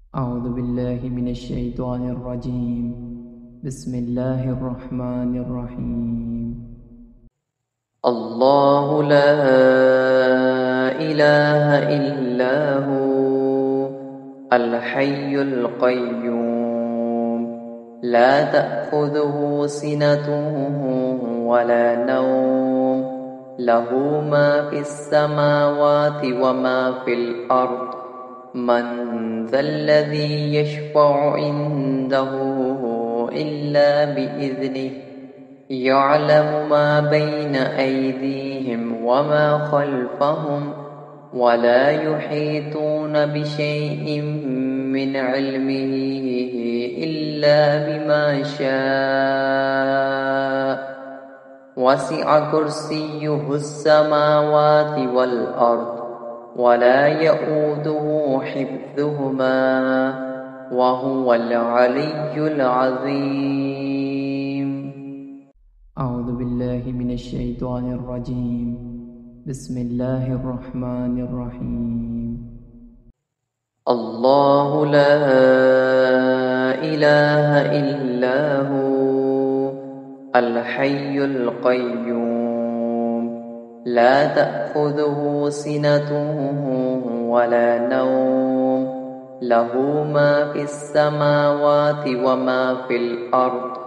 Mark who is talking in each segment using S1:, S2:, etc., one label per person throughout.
S1: أعوذ بالله من الشيطان الرجيم. بسم الله الرحمن الرحيم. الله لا إله إلا هو الحي القيوم لا تأخذه سنة ولا نوم له ما في السماوات وما في الأرض من ذا الذي يشفع عنده إلا بإذنه يعلم ما بين أيديهم وما خلفهم ولا يحيطون بشيء من علمه إلا بما شاء وسع كرسيه السماوات والأرض ولا يئوده حفظهما وهو العلي العظيم. أعوذ بالله من الشيطان الرجيم. بسم الله الرحمن الرحيم. الله لا إله إلا هو الحي القيوم لا تأخذه سنة ولا نوم له ما في السماوات وما في الأرض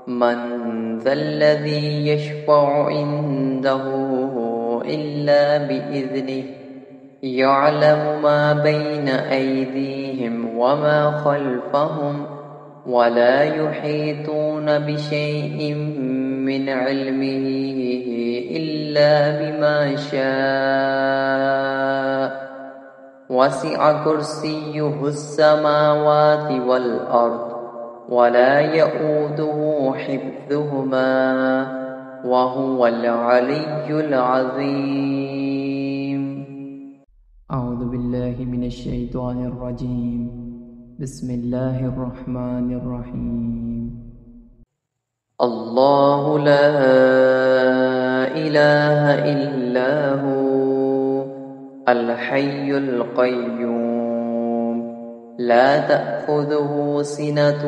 S1: من ذا الذي يشفع عنده إلا بإذنه يعلم ما بين أيديهم وما خلفهم ولا يحيطون بشيء من علمه إلا بما شاء وسع كرسيه السماوات والأرض ولا يئوده حفظهما وهو العلي العظيم. أعوذ بالله من الشيطان الرجيم. بسم الله الرحمن الرحيم. الله لا إله إلا هو الحي القيوم لا تأخذه سنة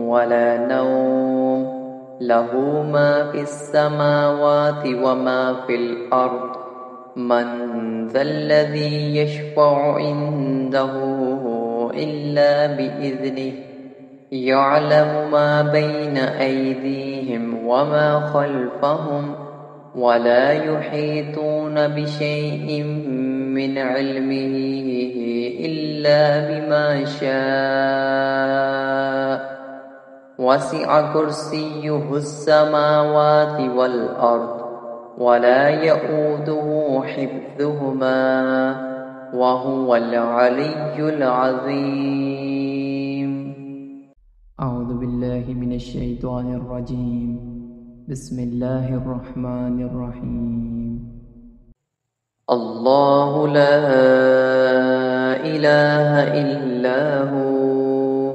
S1: ولا نوم له ما في السماوات وما في الأرض من ذا الذي يشفع عنده إلا بإذنه يعلم ما بين أيديهم وما خلفهم ولا يحيطون بشيء من علمه إلا بما شاء وسع كرسيه السماوات والأرض ولا يئوده حفظهما وهو العلي العظيم. أعوذ بالله من الشيطان الرجيم. بسم الله الرحمن الرحيم. الله لا إله إلا هو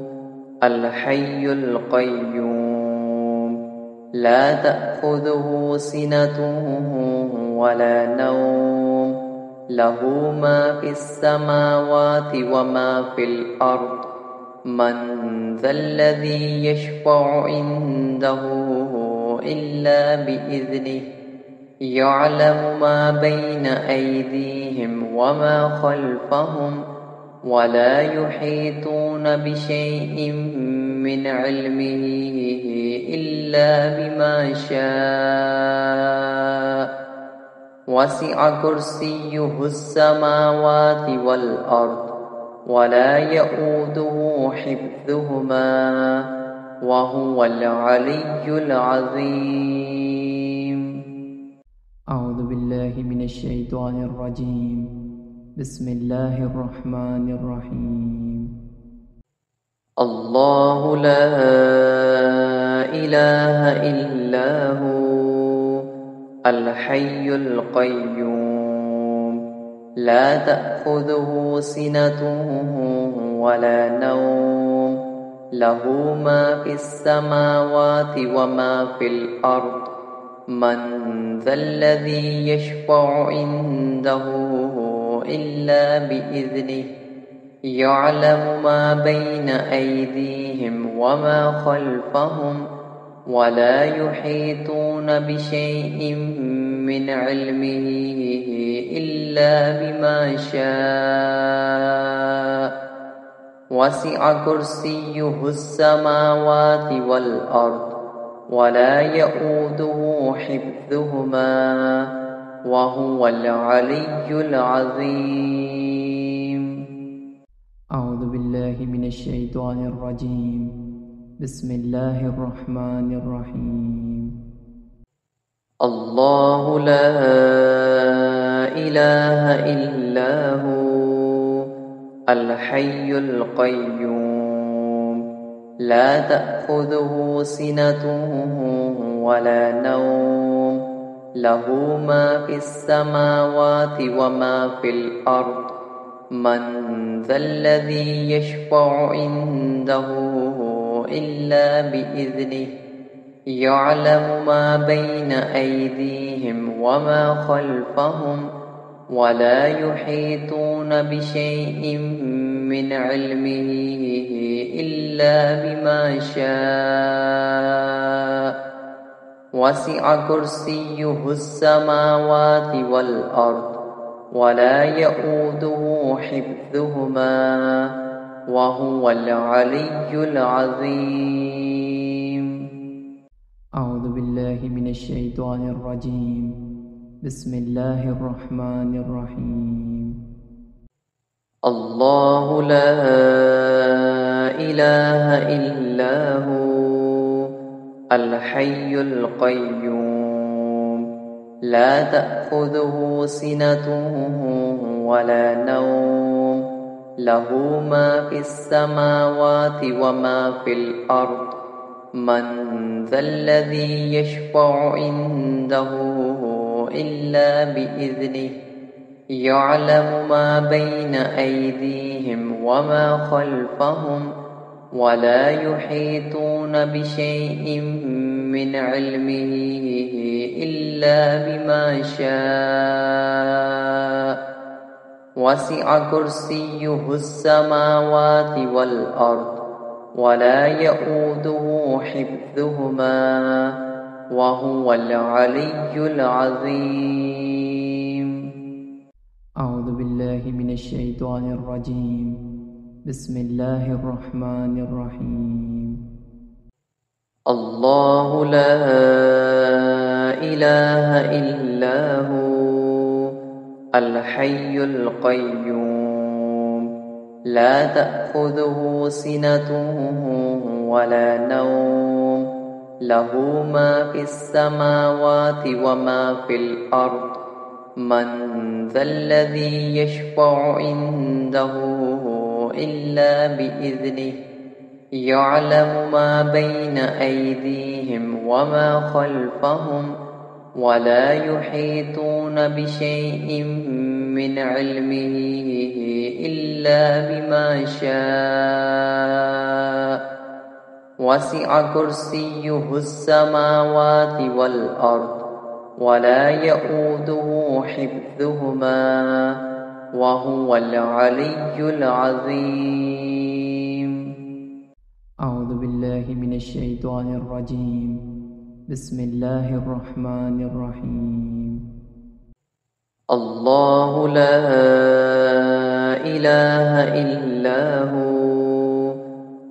S1: الحي القيوم لا تأخذه سنة ولا نوم له ما في السماوات وما في الأرض من ذا الذي يشفع عنده إلا بإذنه يعلم ما بين أيديهم وما خلفهم ولا يحيطون بشيء من علمه إلا بما شاء وسع كرسيه السماوات والأرض ولا يئوده حفظهما وهو العلي العظيم. أعوذ بالله من الشيطان الرجيم. بسم الله الرحمن الرحيم. الله لا إله إلا هو الحي القيوم لا تأخذه سنة ولا نوم له ما في السماوات وما في الأرض من ذا الذي يشفع عنده إلا بإذنه يعلم ما بين أيديهم وما خلفهم ولا يحيطون بشيء من علمه إلا بما شاء وسع كرسيه السماوات والأرض ولا يئوده حفظهما وهو العلي العظيم.
S2: أعوذ بالله من الشيطان الرجيم. بسم الله الرحمن الرحيم.
S1: الله لا إله إلا هو الحي القيوم لا تأخذه سنة ولا نوم له ما في السماوات وما في الأرض من ذا الذي يشفع عنده إلا بإذنه يعلم ما بين أيديهم وما خلفهم ولا يحيطون بشيء من علمه إلا بما شاء وسع كرسيه السماوات والأرض ولا يئوده حفظهما وهو العلي العظيم.
S2: أعوذ بالله من الشيطان الرجيم. بسم الله الرحمن الرحيم.
S1: الله لا إله إلا هو الحي القيوم لا تأخذه سنة ولا نوم له ما في السماوات وما في الأرض من ذا الذي يشفع عنده إلا بإذنه يعلم ما بين أيديهم وما خلفهم ولا يحيطون بشيء من علمه إلا بما شاء وسع كرسيه السماوات والأرض ولا يئوده حفظهما وهو العلي العظيم.
S2: أعوذ بالله من الشيطان الرجيم. بسم الله الرحمن الرحيم.
S1: الله لا إله إلا هو الحي القيوم لا تأخذه سنة ولا نوم له ما في السماوات وما في الأرض من ذا الذي يشفع عنده إلا بإذنه يعلم ما بين أيديهم وما خلفهم ولا يحيطون بشيء من علمه إلا بما شاء وسع كرسيه السماوات والأرض ولا يئوده حفظهما وهو العلي العظيم.
S2: أعوذ بالله من الشيطان الرجيم. بسم الله الرحمن الرحيم.
S1: الله لا إله إلا هو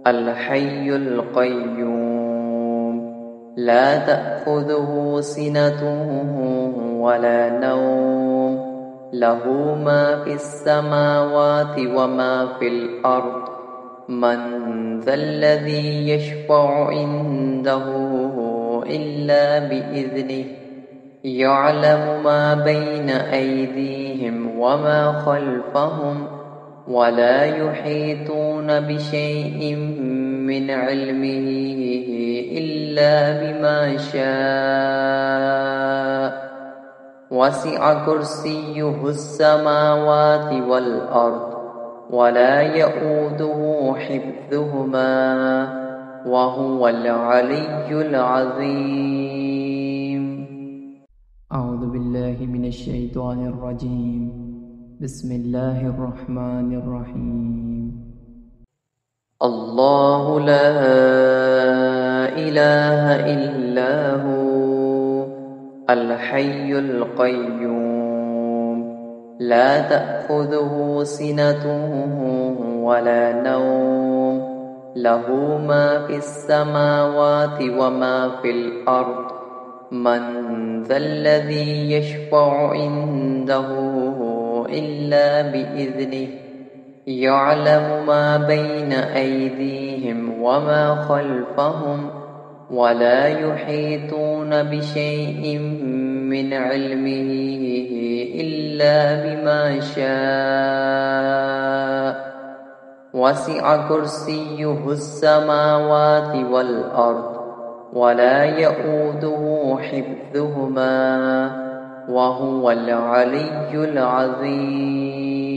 S1: الحي القيوم لا تأخذه سنة ولا نوم له ما في السماوات وما في الأرض من ذا الذي يشفع عنده إلا بإذنه يعلم ما بين أيديهم وما خلفهم ولا يحيطون بشيء من علمه إلا بما شاء وسع كرسيه السماوات والأرض ولا يئوده حفظهما وهو العلي العظيم.
S2: أعوذ بالله من الشيطان الرجيم. بسم الله الرحمن الرحيم.
S1: الله لا إله إلا هو الحي القيوم لا تأخذه سنة ولا نوم له ما في السماوات وما في الأرض من ذا الذي يشفع عنده إلا بإذنه يعلم ما بين أيديهم وما خلفهم ولا يحيطون بشيء من علمه إلا بما شاء وسع كرسيه السماوات والأرض ولا يئوده حفظهما وهو العلي العظيم